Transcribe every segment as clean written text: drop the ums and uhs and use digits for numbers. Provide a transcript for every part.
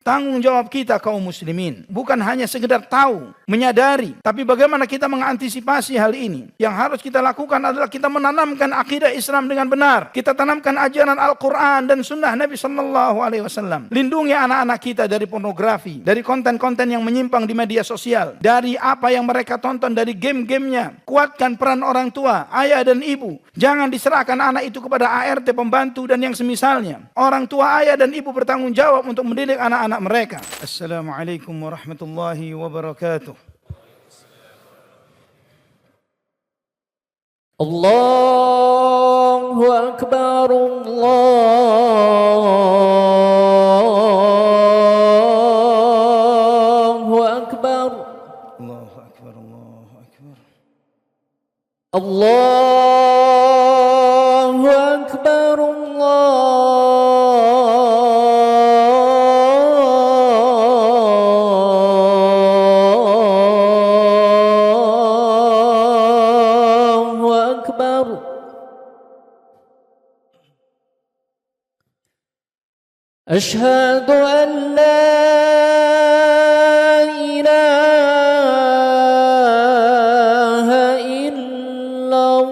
Tanggung jawab kita kaum muslimin bukan hanya sekedar tahu, menyadari, tapi bagaimana kita mengantisipasi hal ini. Yang harus kita lakukan adalah kita menanamkan akidah Islam dengan benar. Kita tanamkan ajaran Al-Quran dan Sunnah Nabi Sallallahu Alaihi Wasallam. Lindungi anak-anak kita dari pornografi, dari konten-konten yang menyimpang di media sosial, dari apa yang mereka tonton, dari game-gamenya. Kuatkan peran orang tua, ayah dan ibu. Jangan diserahkan anak itu kepada ART, pembantu dan yang semisalnya. Orang tua, ayah dan ibu bertanggung jawab untuk mendidik anak-anak mereka. Assalamualaikum warahmatullahi wabarakatuh. Allahu Akbar, Allahu Akbar, Allahu Akbar, Allahu Akbar. Allahu Akbar, Allahu Akbar. Asyhadu an la ilaha illallah.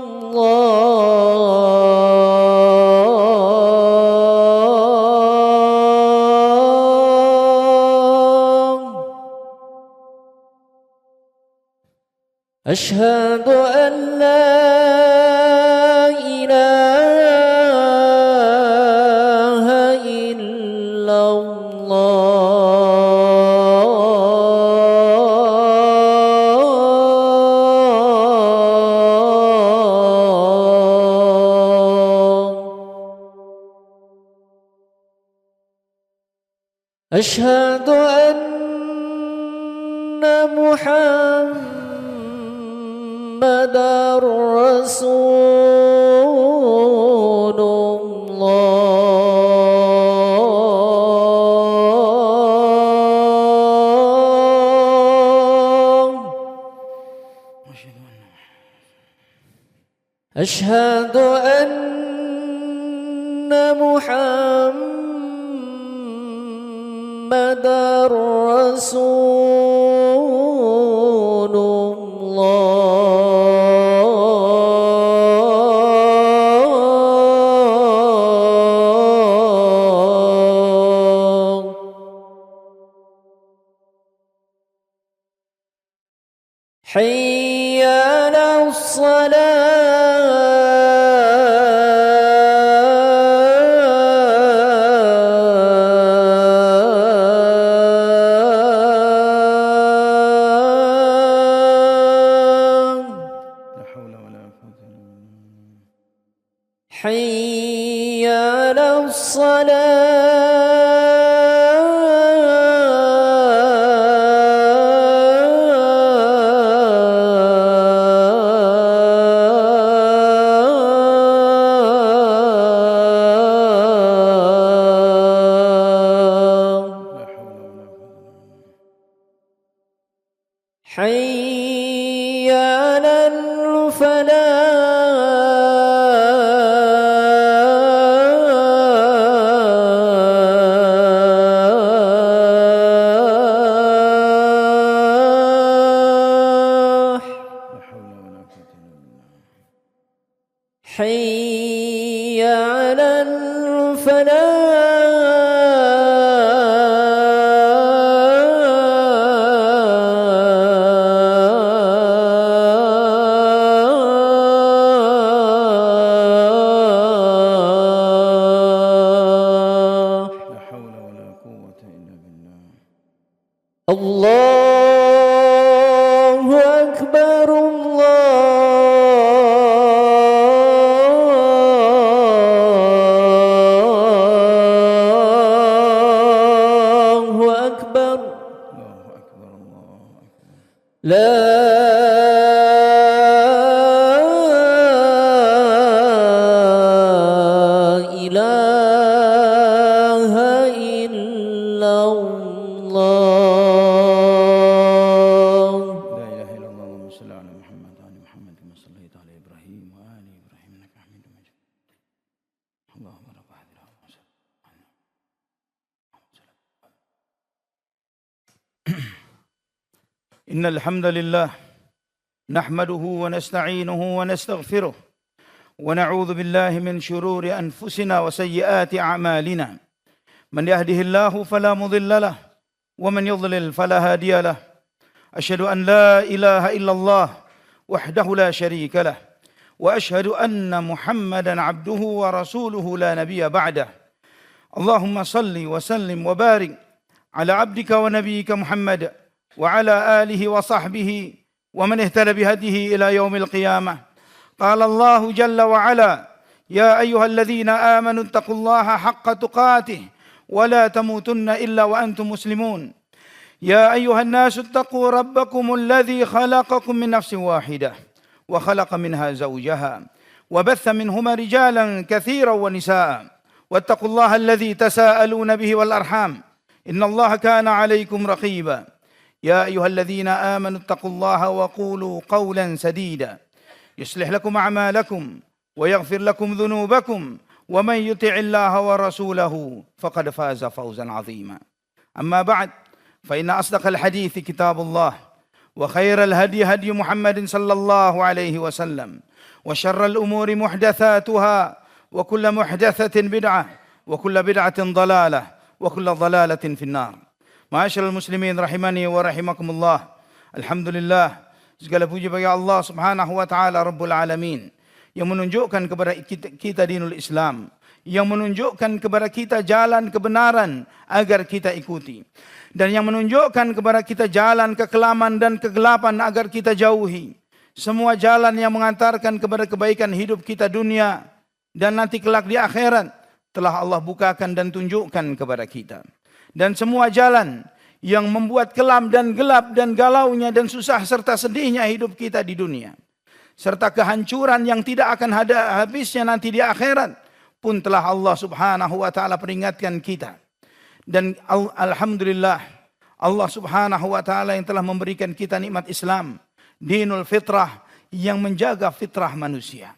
Asyhadu an la ilaha illallah. Asyhadu anna Muhammadar Rasulullah. Asyhadu anna Muhammadar Rasulullah. Hayya 'alas Hayya 'alas Hayya 'alal falah. Hayya 'alal falah. Allahu Akbar, Allahu Akbar. La ilaha illallah. La ilaha illallah wa salli ala Muhammad wa ali Muhammad kama sallaita ala Ibrahim wa ali Ibrahim innaka Hamidum Majid. Allahumma rabb hadhihi إن الحمد لله نحمده ونستعينه ونستغفره ونعوذ بالله من شرور أنفسنا وسيئات أعمالنا من يهده الله فلا مضل له ومن يضلل فلا هادي له أشهد أن لا إله إلا الله وحده لا شريك له وأشهد أن محمدا عبده ورسوله لا نبي بعده اللهم صل وسلم وبارك على عبدك ونبيك محمد وعلى آله وصحبه ومن اهتدى بهديه إلى يوم القيامة قال الله جل وعلا يا أيها الذين آمنوا اتقوا الله حق تقاته ولا تموتن إلا وأنتم مسلمون يا أيها الناس اتقوا ربكم الذي خلقكم من نفس واحدة وخلق منها زوجها وبث منهما رجالا كثيرا ونساء واتقوا الله الذي تساءلون به والأرحام إن الله كان عليكم رقيبا يا أيها الذين آمنوا اتقوا الله وقولوا قولا سديدا يصلح لكم أعمالكم ويغفر لكم ذنوبكم ومن يطع الله ورسوله فقد فاز فوزا عظيما أما بعد فإن أصدق الحديث كتاب الله وخير الهدي هدي محمد صلى الله عليه وسلم وشر الأمور محدثاتها وكل محدثة بدعة وكل بدعة ضلالة وكل ضلالة في النار. Ma'asyiral muslimin rahimani wa rahimakumullah. Alhamdulillah, segala puji bagi Allah Subhanahu wa taala Rabbul alamin yang menunjukkan kepada kita dinul Islam, yang menunjukkan kepada kita jalan kebenaran agar kita ikuti, dan yang menunjukkan kepada kita jalan kekelaman dan kegelapan agar kita jauhi. Semua jalan yang mengantarkan kepada kebaikan hidup kita dunia dan nanti kelak di akhirat telah Allah bukakan dan tunjukkan kepada kita. Dan semua jalan yang membuat kelam dan gelap dan galaunya dan susah serta sedihnya hidup kita di dunia, serta kehancuran yang tidak akan ada habisnya nanti di akhirat pun telah Allah Subhanahu wa taala peringatkan kita. Dan alhamdulillah, Allah Subhanahu wa taala yang telah memberikan kita nikmat Islam, dinul fitrah, yang menjaga fitrah manusia.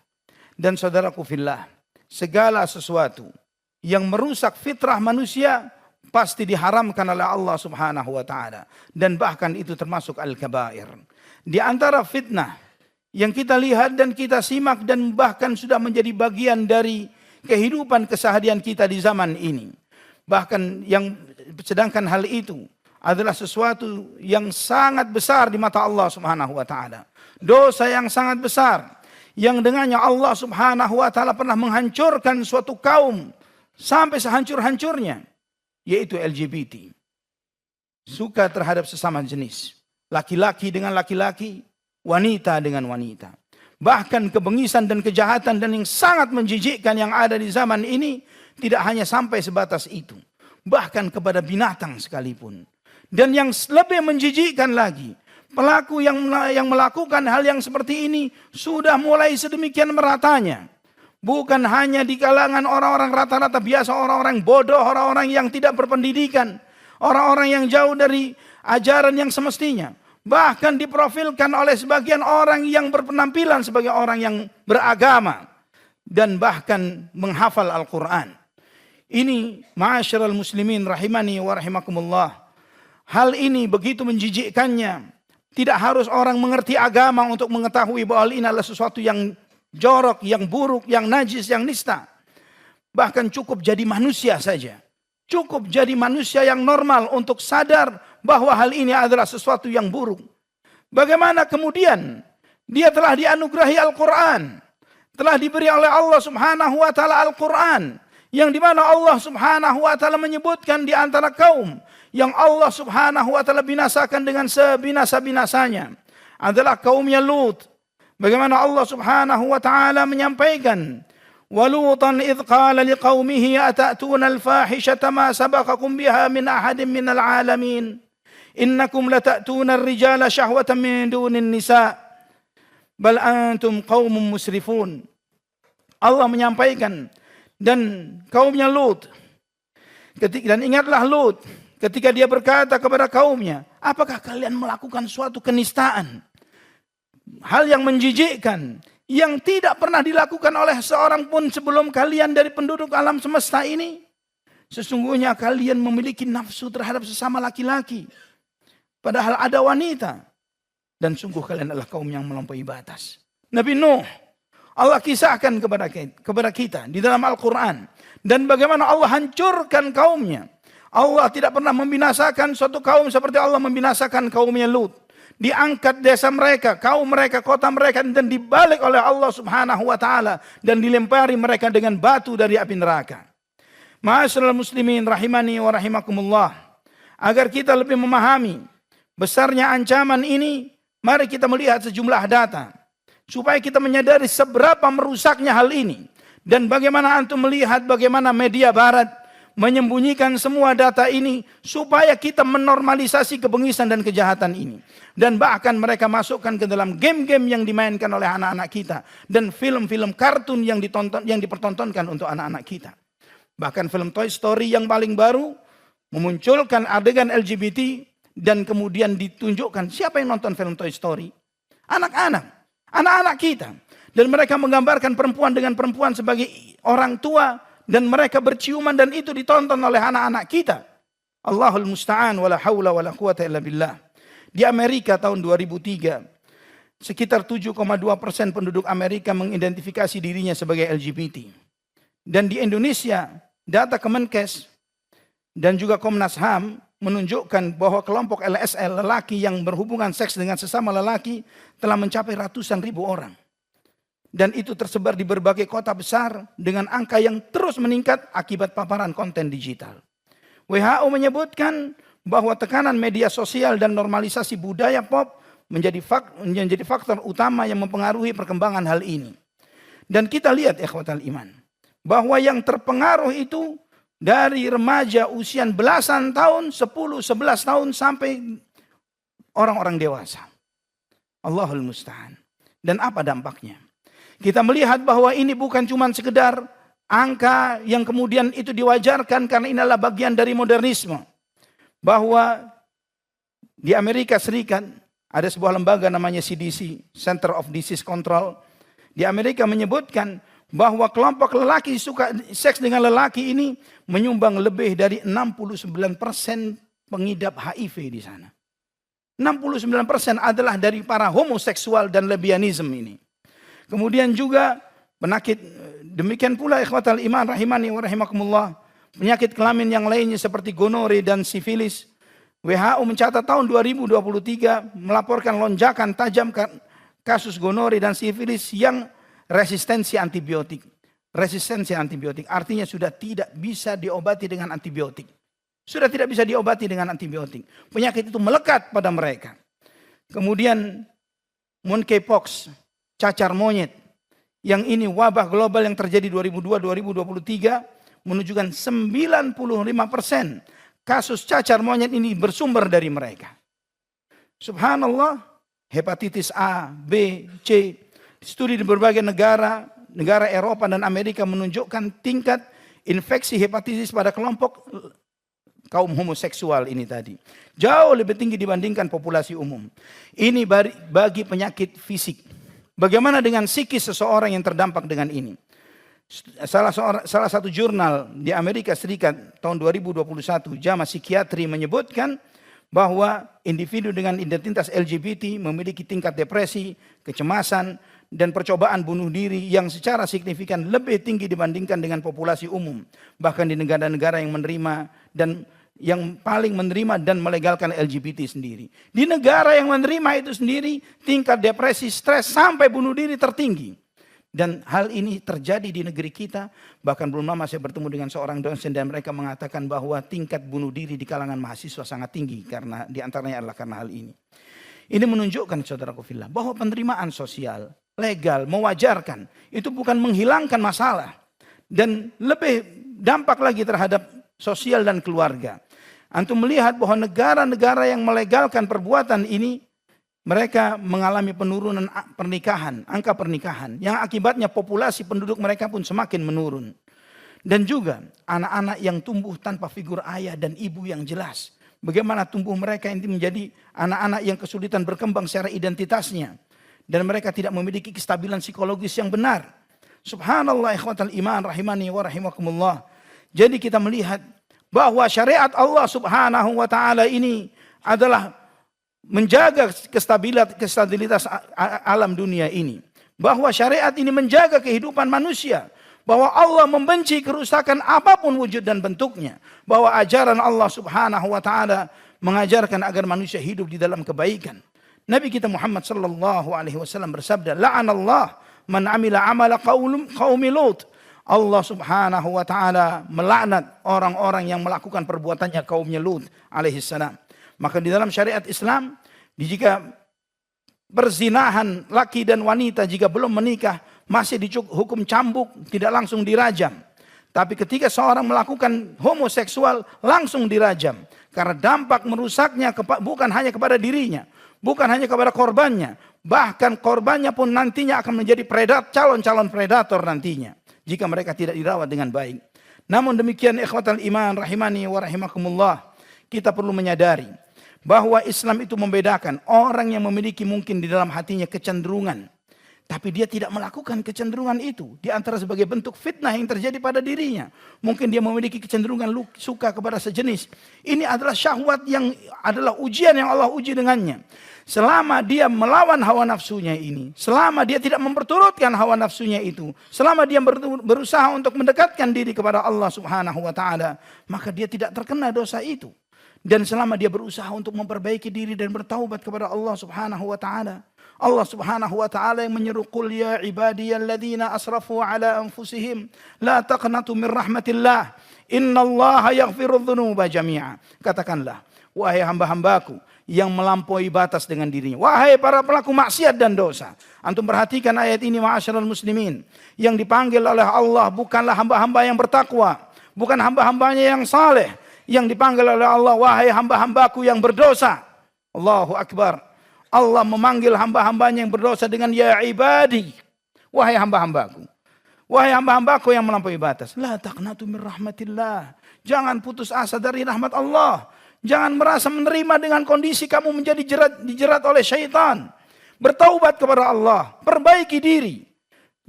Dan saudaraku fillah, segala sesuatu yang merusak fitrah manusia pasti diharamkan oleh Allah Subhanahu wa taala, dan bahkan itu termasuk al-kabair. Di antara fitnah yang kita lihat dan kita simak dan bahkan sudah menjadi bagian dari kehidupan keseharian kita di zaman ini. Bahkan yang sedangkan hal itu adalah sesuatu yang sangat besar di mata Allah Subhanahu wa taala. Dosa yang sangat besar yang dengannya Allah Subhanahu wa taala pernah menghancurkan suatu kaum sampai sehancur-hancurnya, yaitu LGBT. Suka terhadap sesama jenis. Laki-laki dengan laki-laki, wanita dengan wanita. Bahkan kebengisan dan kejahatan dan yang sangat menjijikkan yang ada di zaman ini tidak hanya sampai sebatas itu. Bahkan kepada binatang sekalipun. Dan yang lebih menjijikkan lagi, pelaku yang melakukan hal yang seperti ini sudah mulai sedemikian meratanya. Bukan hanya di kalangan orang-orang rata-rata biasa, orang-orang bodoh, orang-orang yang tidak berpendidikan, orang-orang yang jauh dari ajaran yang semestinya. Bahkan diprofilkan oleh sebagian orang yang berpenampilan sebagai orang yang beragama dan bahkan menghafal Al-Quran. Ini ma'asyiral muslimin rahimani wa rahimakumullah. Hal ini begitu menjijikkannya. Tidak harus orang mengerti agama untuk mengetahui bahwa ini adalah sesuatu yang jorok, yang buruk, yang najis, yang nista. Bahkan cukup jadi manusia saja. Cukup jadi manusia yang normal untuk sadar bahwa hal ini adalah sesuatu yang buruk. Bagaimana kemudian dia telah dianugerahi Al-Quran, telah diberi oleh Allah Subhanahu wa taala Al-Quran, yang dimana Allah Subhanahu wa taala menyebutkan di antara kaum yang Allah Subhanahu wa taala binasakan dengan sebinasa-binasanya adalah kaumnya Lut. Bagaimana Allah Subhanahu wa taala menyampaikan, "Walutan idz qala liqaumihi atatuna al-fahishata ma sabaqakum biha min ahadin minal alamin. Innakum latatuna ar-rijala syahwatan min dunin nisa. Bal antum qaumun musrifun." Allah menyampaikan, dan kaumnya Lut. Dan ingatlah Lut ketika dia berkata kepada kaumnya, "Apakah kalian melakukan suatu kenistaan? Hal yang menjijikkan, yang tidak pernah dilakukan oleh seorang pun sebelum kalian dari penduduk alam semesta ini. Sesungguhnya kalian memiliki nafsu terhadap sesama laki-laki. Padahal ada wanita. Dan sungguh kalian adalah kaum yang melampaui batas. Nabi Nuh, Allah kisahkan kepada kita di dalam Al-Quran. Dan bagaimana Allah hancurkan kaumnya. Allah tidak pernah membinasakan suatu kaum seperti Allah membinasakan kaumnya Lut. Diangkat desa mereka, kaum mereka, kota mereka, dan dibalik oleh Allah subhanahu wa ta'ala. Dan dilempari mereka dengan batu dari api neraka. Ma'asyiral muslimin rahimani wa rahimakumullah. Agar kita lebih memahami besarnya ancaman ini, mari kita melihat sejumlah data. Supaya kita menyadari seberapa merusaknya hal ini. Dan bagaimana antum melihat bagaimana media barat menyembunyikan semua data ini. Supaya kita menormalisasi kebengisan dan kejahatan ini. Dan bahkan mereka masukkan ke dalam game-game yang dimainkan oleh anak-anak kita. Dan film-film kartun yang dipertontonkan untuk anak-anak kita. Bahkan film Toy Story yang paling baru memunculkan adegan LGBT. Dan kemudian ditunjukkan siapa yang nonton film Toy Story? Anak-anak kita. Dan mereka menggambarkan perempuan dengan perempuan sebagai orang tua. Dan mereka berciuman dan itu ditonton oleh anak-anak kita. Allahul musta'an wala hawla wala quwata illa billah. Di Amerika tahun 2003, sekitar 7,2% penduduk Amerika mengidentifikasi dirinya sebagai LGBT. Dan di Indonesia, data Kemenkes dan juga Komnas HAM menunjukkan bahwa kelompok LSL, lelaki yang berhubungan seks dengan sesama lelaki, telah mencapai ratusan ribu orang. Dan itu tersebar di berbagai kota besar dengan angka yang terus meningkat akibat paparan konten digital. WHO menyebutkan bahwa tekanan media sosial dan normalisasi budaya pop menjadi faktor utama yang mempengaruhi perkembangan hal ini. Dan kita lihat ikhwatal iman, bahwa yang terpengaruh itu dari remaja usia belasan tahun, 10-11 tahun sampai orang-orang dewasa. Allahul musta'an. Dan apa dampaknya? Kita melihat bahwa ini bukan cuma sekedar angka yang kemudian itu diwajarkan karena ini adalah bagian dari modernisme. Bahwa di Amerika Serikat ada sebuah lembaga namanya CDC, Center of Disease Control. Di Amerika menyebutkan bahwa kelompok lelaki suka seks dengan lelaki ini menyumbang lebih dari 69% pengidap HIV di sana. 69% adalah dari para homoseksual dan lesbianisme ini. Kemudian juga penyakit, demikian pula ikhwatal iman rahimani wa rahimakumullah, penyakit kelamin yang lainnya seperti gonore dan sifilis. WHO mencatat tahun 2023 melaporkan lonjakan tajam kasus gonore dan sifilis yang resistensi antibiotik. Resistensi antibiotik artinya sudah tidak bisa diobati dengan antibiotik. Sudah tidak bisa diobati dengan antibiotik. Penyakit itu melekat pada mereka. Kemudian monkeypox, cacar monyet. Yang ini wabah global yang terjadi 2002-2023 menunjukkan 95% kasus cacar monyet ini bersumber dari mereka. Subhanallah, hepatitis A, B, C. Studi di berbagai negara Eropa dan Amerika menunjukkan tingkat infeksi hepatitis pada kelompok kaum homoseksual ini tadi. Jauh lebih tinggi dibandingkan populasi umum. Ini bagi penyakit fisik. Bagaimana dengan psikis seseorang yang terdampak dengan ini? Salah satu jurnal di Amerika Serikat tahun 2021, JAMA Psikiatri menyebutkan bahwa individu dengan identitas LGBT memiliki tingkat depresi, kecemasan, dan percobaan bunuh diri yang secara signifikan lebih tinggi dibandingkan dengan populasi umum. Bahkan di negara-negara yang menerima dan yang paling menerima dan melegalkan LGBT sendiri. Di negara yang menerima itu sendiri, tingkat depresi, stres, sampai bunuh diri tertinggi. Dan hal ini terjadi di negeri kita. Bahkan belum lama saya bertemu dengan seorang dosen dan mereka mengatakan bahwa tingkat bunuh diri di kalangan mahasiswa sangat tinggi. Karena diantaranya adalah karena hal ini. Ini menunjukkan saudaraku fillah bahwa penerimaan sosial, legal, mewajarkan. Itu bukan menghilangkan masalah. Dan lebih dampak lagi terhadap sosial dan keluarga. Antum melihat bahwa negara-negara yang melegalkan perbuatan ini, mereka mengalami penurunan pernikahan, angka pernikahan, yang akibatnya populasi penduduk mereka pun semakin menurun. Dan juga anak-anak yang tumbuh tanpa figur ayah dan ibu yang jelas. Bagaimana tumbuh mereka ini menjadi anak-anak yang kesulitan berkembang secara identitasnya. Dan mereka tidak memiliki kestabilan psikologis yang benar. Subhanallah ikhwatal iman rahimani wa rahimakumullah. Jadi kita melihat bahwa syariat Allah subhanahu wa ta'ala ini adalah menjaga kestabilitas alam dunia ini. Bahwa syariat ini menjaga kehidupan manusia. Bahwa Allah membenci kerusakan apapun wujud dan bentuknya. Bahwa ajaran Allah subhanahu wa ta'ala mengajarkan agar manusia hidup di dalam kebaikan. Nabi kita Muhammad sallallahu alaihi wasallam bersabda, "La'anallah man amila amala qaumi Lut." Allah subhanahu wa ta'ala melaknat orang-orang yang melakukan perbuatannya kaumnya Lut alaihi salam. Maka di dalam syariat Islam, jika perzinahan laki dan wanita jika belum menikah masih dihukum cambuk, tidak langsung dirajam. Tapi ketika seorang melakukan homoseksual langsung dirajam. Karena dampak merusaknya bukan hanya kepada dirinya, bukan hanya kepada korbannya, bahkan korbannya pun nantinya akan menjadi calon-calon predator nantinya jika mereka tidak dirawat dengan baik. Namun demikian ikhwatal iman rahimani wa rahimakumullah, kita perlu menyadari bahwa Islam itu membedakan orang yang memiliki mungkin di dalam hatinya kecenderungan, tapi dia tidak melakukan kecenderungan itu di antara sebagai bentuk fitnah yang terjadi pada dirinya. Mungkin dia memiliki kecenderungan suka kepada sejenis. Ini adalah syahwat yang adalah ujian yang Allah uji dengannya. Selama dia melawan hawa nafsunya ini, selama dia tidak memperturutkan hawa nafsunya itu, selama dia berusaha untuk mendekatkan diri kepada Allah subhanahu wa ta'ala, maka dia tidak terkena dosa itu. Dan selama dia berusaha untuk memperbaiki diri dan bertaubat kepada Allah subhanahu wa ta'ala, Allah subhanahu wa ta'ala yang menyeru, "Qul ya ibadiyalladzina asrafu ala anfusihim la taqnatu min rahmatillah innallaha yaghfirudz dzunuba jami'a." Katakanlah, wahai hamba-hambaku yang melampaui batas dengan dirinya, wahai para pelaku maksiat dan dosa. Antum perhatikan ayat ini ma'asyiral muslimin. Yang dipanggil oleh Allah bukanlah hamba-hamba yang bertakwa, bukan hamba-hambanya yang saleh. Yang dipanggil oleh Allah, wahai hamba-hambaku yang berdosa. Allahu akbar. Allah memanggil hamba-hambanya yang berdosa dengan ya ibadi. Wahai hamba-hambaku. Wahai hamba-hambaku yang melampaui batas. La taqnatu min rahmatillah. Jangan putus asa dari rahmat Allah. Jangan merasa menerima dengan kondisi kamu menjadi dijerat oleh syaitan. Bertaubat kepada Allah. Perbaiki diri.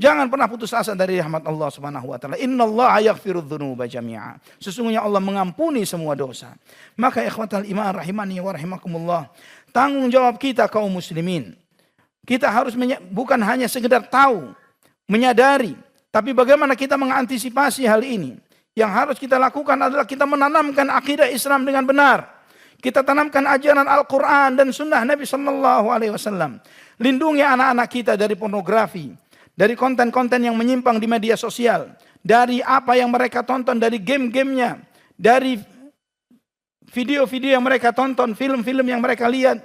Jangan pernah putus asa dari rahmat Allah subhanahu wa ta'ala. Innallaha yaghfirudz dzunuba jami'a. Sesungguhnya Allah mengampuni semua dosa. Maka ikhwatal iman rahimani wa rahimakumullah. Tanggung jawab kita kaum muslimin. Kita harus bukan hanya sekedar tahu, menyadari. Tapi bagaimana kita mengantisipasi hal ini. Yang harus kita lakukan adalah kita menanamkan akidah Islam dengan benar. Kita tanamkan ajaran Al-Quran dan sunnah Nabi sallallahu alaihi wasallam. Lindungi anak-anak kita dari pornografi. Dari konten-konten yang menyimpang di media sosial. Dari apa yang mereka tonton, dari game-gamenya. Dari video-video yang mereka tonton, film-film yang mereka lihat.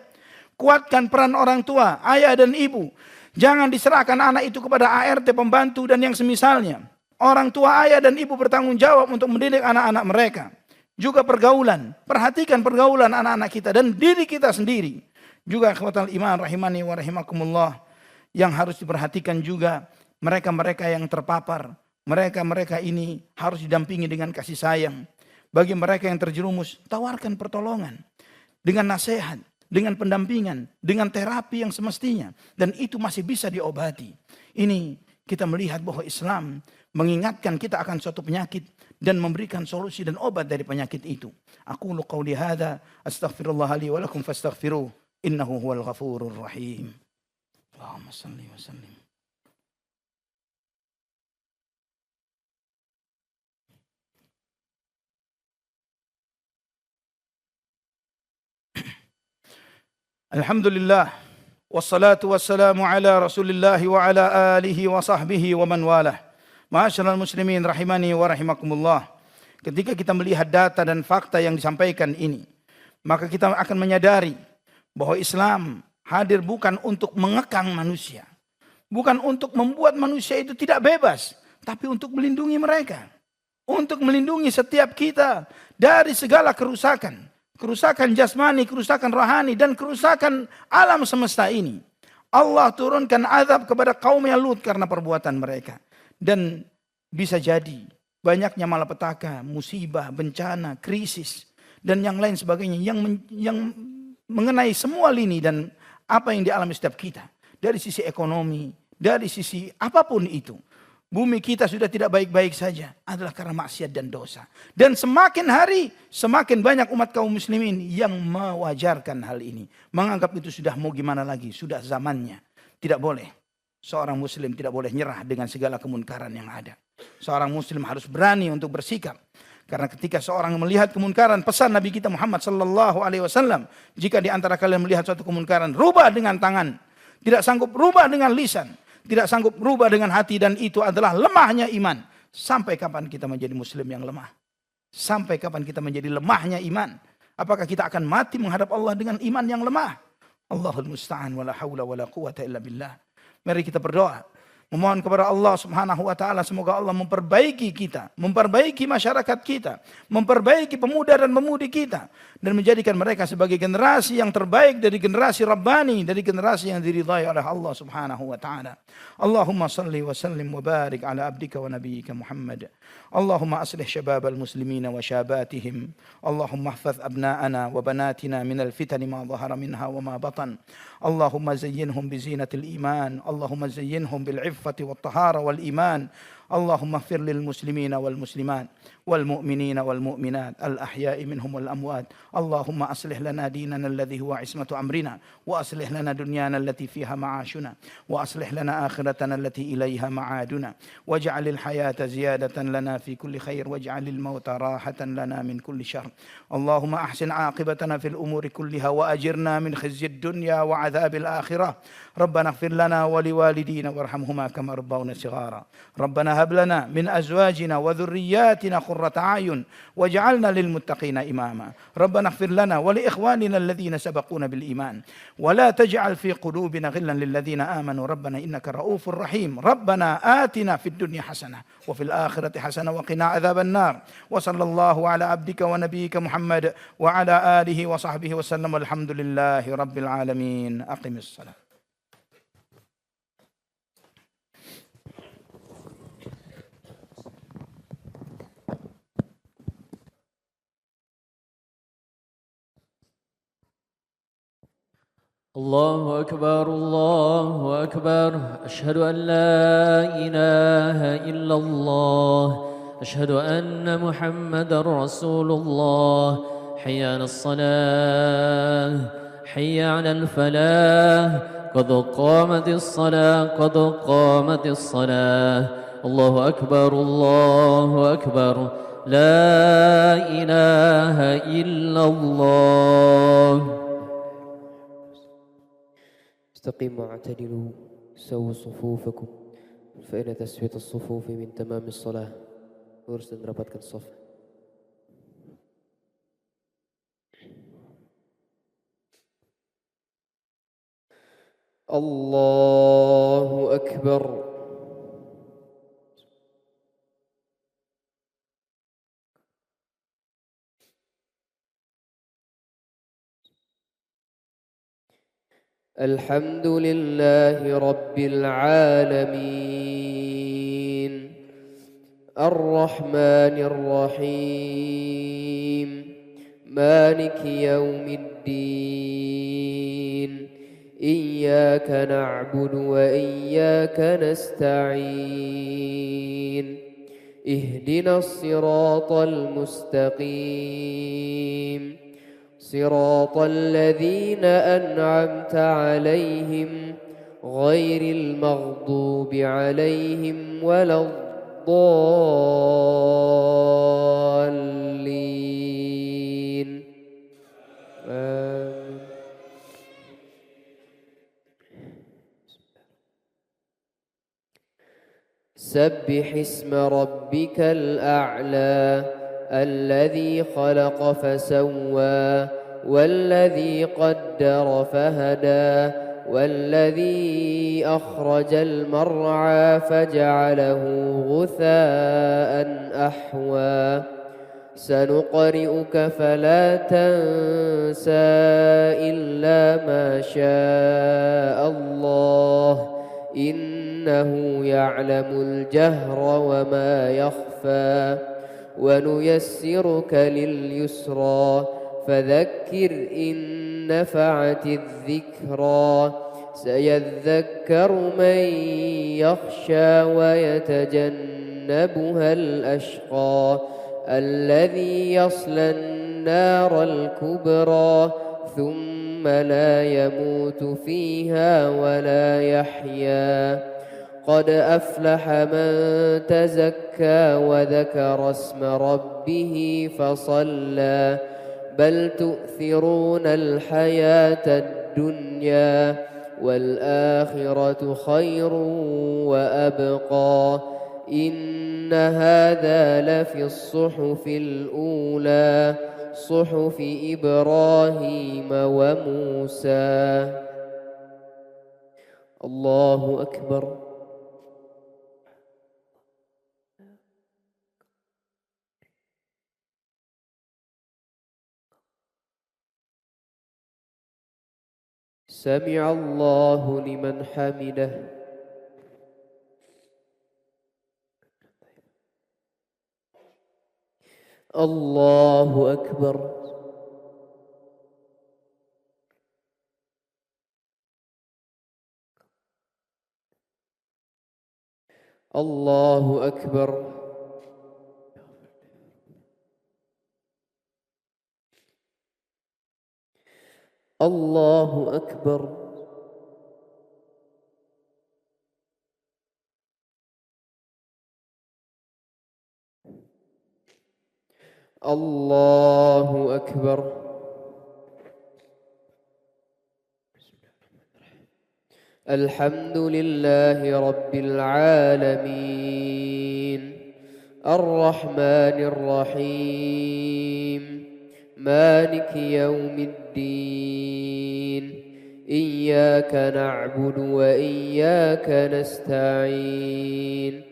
Kuatkan peran orang tua, ayah dan ibu. Jangan diserahkan anak itu kepada ART, pembantu dan yang semisalnya. Orang tua, ayah dan ibu bertanggung jawab untuk mendidik anak-anak mereka. Juga pergaulan. Perhatikan pergaulan anak-anak kita dan diri kita sendiri. Juga ikhwatal iman rahimani wa rahimakumullah. Yang harus diperhatikan juga mereka-mereka yang terpapar. Mereka-mereka ini harus didampingi dengan kasih sayang. Bagi mereka yang terjerumus, tawarkan pertolongan. Dengan nasihat, dengan pendampingan, dengan terapi yang semestinya. Dan itu masih bisa diobati. Ini kita melihat bahwa Islam mengingatkan kita akan suatu penyakit. Dan memberikan solusi dan obat dari penyakit itu. Aqulu qawli hadha, astaghfirullah li wa lakum fastaghfiruh. Innahu huwal ghafurur rahim. Allahumma salli wa sallim. Alhamdulillah. Wassalatu wassalamu ala rasulillah wa ala alihi wa sahbihi wa man walah. Ma'asyiral muslimin rahimani wa rahimakumullah. Ketika kita melihat data dan fakta yang disampaikan ini, maka kita akan menyadari bahwa Islam hadir bukan untuk mengekang manusia. Bukan untuk membuat manusia itu tidak bebas. Tapi untuk melindungi mereka. Untuk melindungi setiap kita dari segala kerusakan. Kerusakan jasmani, kerusakan rohani, dan kerusakan alam semesta ini. Allah turunkan azab kepada kaum yang Lut karena perbuatan mereka. Dan bisa jadi banyaknya malapetaka, musibah, bencana, krisis, dan yang lain sebagainya. Yang mengenai semua lini dan apa yang dialami setiap kita. Dari sisi ekonomi, dari sisi apapun itu. bumi kita sudah tidak baik-baik saja adalah karena maksiat dan dosa. Dan semakin hari semakin banyak umat kaum muslimin yang mewajarkan hal ini. Menganggap itu sudah mau gimana lagi, sudah zamannya. Tidak boleh. Seorang muslim tidak boleh nyerah dengan segala kemunkaran yang ada. Seorang muslim harus berani untuk bersikap. Karena ketika seorang melihat kemunkaran, pesan Nabi kita Muhammad sallallahu alaihi wasallam, jika di antara kalian melihat suatu kemunkaran, rubah dengan tangan. Tidak sanggup rubah dengan lisan, tidak sanggup rubah dengan hati, dan itu adalah lemahnya iman. Sampai kapan kita menjadi muslim yang lemah? Sampai kapan kita menjadi lemahnya iman? Apakah kita akan mati menghadap Allah dengan iman yang lemah? Allahul musta'an wala haula wala quwata illa billah. Mari kita berdoa, memohon kepada Allah Subhanahu wa taala semoga Allah memperbaiki kita, memperbaiki masyarakat kita, memperbaiki pemuda dan pemudi kita, dan menjadikan mereka sebagai generasi yang terbaik dari generasi Rabbani, dari generasi yang diridhai oleh Allah Subhanahu wa taala. Allahumma salli wa sallim wa barik ala abdika wa nabiyyika Muhammad. Allahumma aslih syabab al-muslimina wa syabatihim. Allahumma ihfaz abna'ana wa banatina min al-fitan ma dhahara minha wa ma batan. Allahumma zayyinhum bi zinatil iman. Allahumma zayyinhum bil iffati wat tahara wal iman. اللهم اغفر للمسلمين والمسلمات والمؤمنين والمؤمنات الأحياء منهم والأموات. اللهم أصلح لنا ديننا الذي هو عصمة أمرنا، وأصلح لنا دنيانا التي فيها معاشنا، وأصلح لنا آخرتنا التي إليها معادنا، واجعل الحياة زيادة لنا في كل خير، واجعل الموت راحة لنا من كل شر. اللهم أحسن عاقبتنا في الأمور كلها، وأجرنا من خزي الدنيا وعذاب الآخرة. ربنا اغفر لنا ولوالدينا وارحمهما كما ربونا صغارا. ربنا هب لنا من أزواجنا وذرياتنا قرة أعين واجعلنا للمتقين إماما. ربنا اغفر لنا ولإخواننا الذين سبقونا بالإيمان ولا تجعل في قلوبنا غلا للذين آمنوا ربنا إنك رؤوف رحيم. ربنا آتنا في الدنيا حسنة وفي الآخرة حسنة وقنا عذاب النار. وصلى الله على عبدك ونبيك محمد وعلى آله وصحبه وسلم والحمد لله رب العالمين. أقم الصلاة. الله أكبر الله أكبر. أشهد أن لا إله إلا الله. أشهد أن محمدا رسول الله. حي على الصلاة حي على الفلاح قد قامت الصلاة قد قامت الصلاة. الله أكبر الله أكبر. لا إله إلا الله. استقيموا واعتدلوا سووا صفوفكم فإن تسوية الصفوف من تمام الصلاة. Lurus dan rapatkan shaf. Allahu Akbar. الحمد لله رب العالمين الرحمن الرحيم مالك يوم الدين إياك نعبد وإياك نستعين اهدنا الصراط المستقيم صراط الذين أنعمت عليهم غير المغضوب عليهم ولا الضالين. آمين. سبح اسم ربك الأعلى الذي خلق فسوى والذي قدر فهدى والذي أخرج المرعى فجعله غثاء أحوى سنقرئك فلا تنسى إلا ما شاء الله إنه يعلم الجهر وما يخفى ونيسرك لليسرى فذكر إن نفعت الذكرى سيذكر من يخشى ويتجنبها الأشقى الذي يصلى النار الكبرى ثم لا يموت فيها ولا يحيا قد أفلح من تزكى وذكر اسم ربه فصلى بل تؤثرون الحياة الدنيا والآخرة خير وأبقى إن هذا لفي الصحف الأولى صحف إبراهيم وموسى. الله أكبر. سمع الله لمن حمده. الله أكبر. الله أكبر. الله أكبر. الله أكبر. الحمد لله رب العالمين الرحمن الرحيم مالك يوم الدين إياك نعبد وإياك نستعين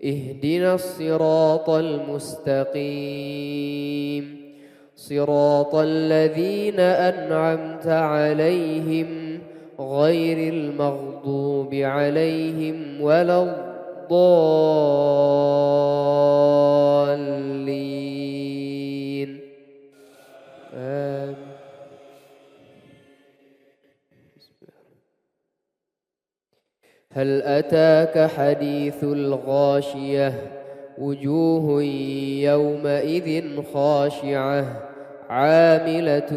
اهدنا الصراط المستقيم صراط الذين أنعمت عليهم غير المغضوب عليهم ولا الضالين آمين. هل أتاك حديث الغاشية وجوه يومئذ خاشعة عاملة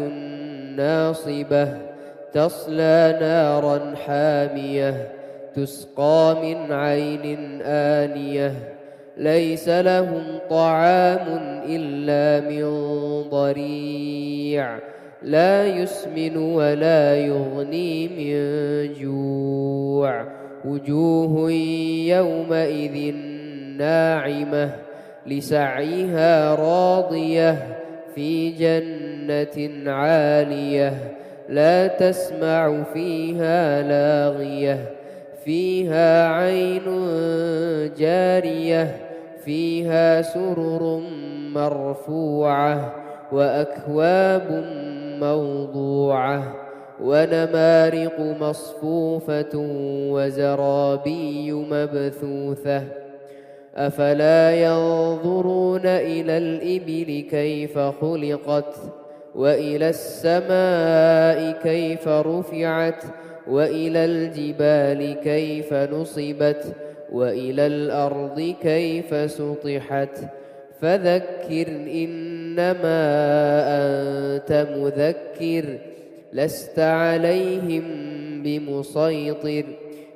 ناصبة تصلى نارا حامية تسقى من عين آنية ليس لهم طعام إلا من ضريع لا يسمن ولا يغني من جوع وجوه يومئذ ناعمة لسعيها راضية في جنة عالية لا تسمع فيها لاغية فيها عين جارية فيها سرر مرفوعة وأكواب موضوعة ونمارق مصفوفة وزرابي مبثوثة أفلا ينظرون إلى الإبل كيف خلقت وإلى السماء كيف رفعت وإلى الجبال كيف نصبت وإلى الأرض كيف سطحت فذكر إنما أنت مذكر لست عليهم بمسيطر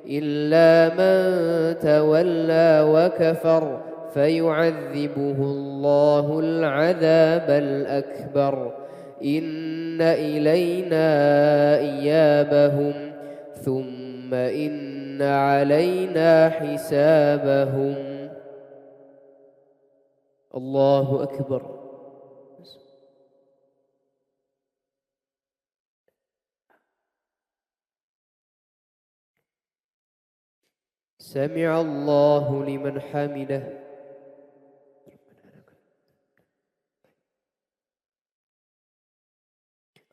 إلا من تولى وكفر فيعذبه الله العذاب الأكبر إن إلينا إيابهم ثم إن علينا حسابهم. الله أكبر. سمع الله لمن حمده.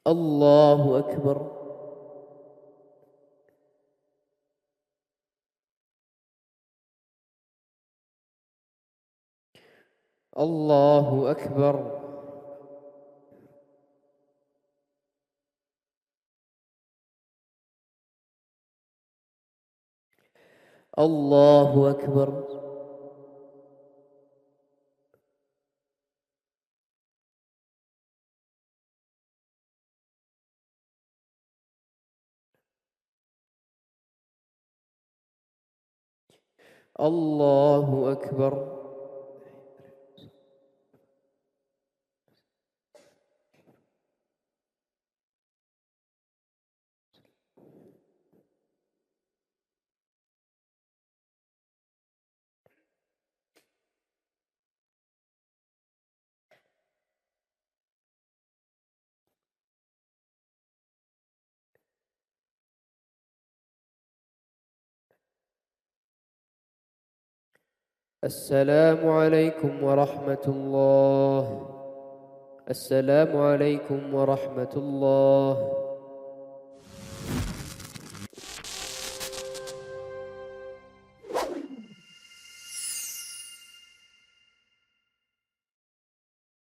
الله أكبر. الله أكبر. الله أكبر. الله أكبر. السلام عليكم ورحمة الله. السلام عليكم ورحمة الله.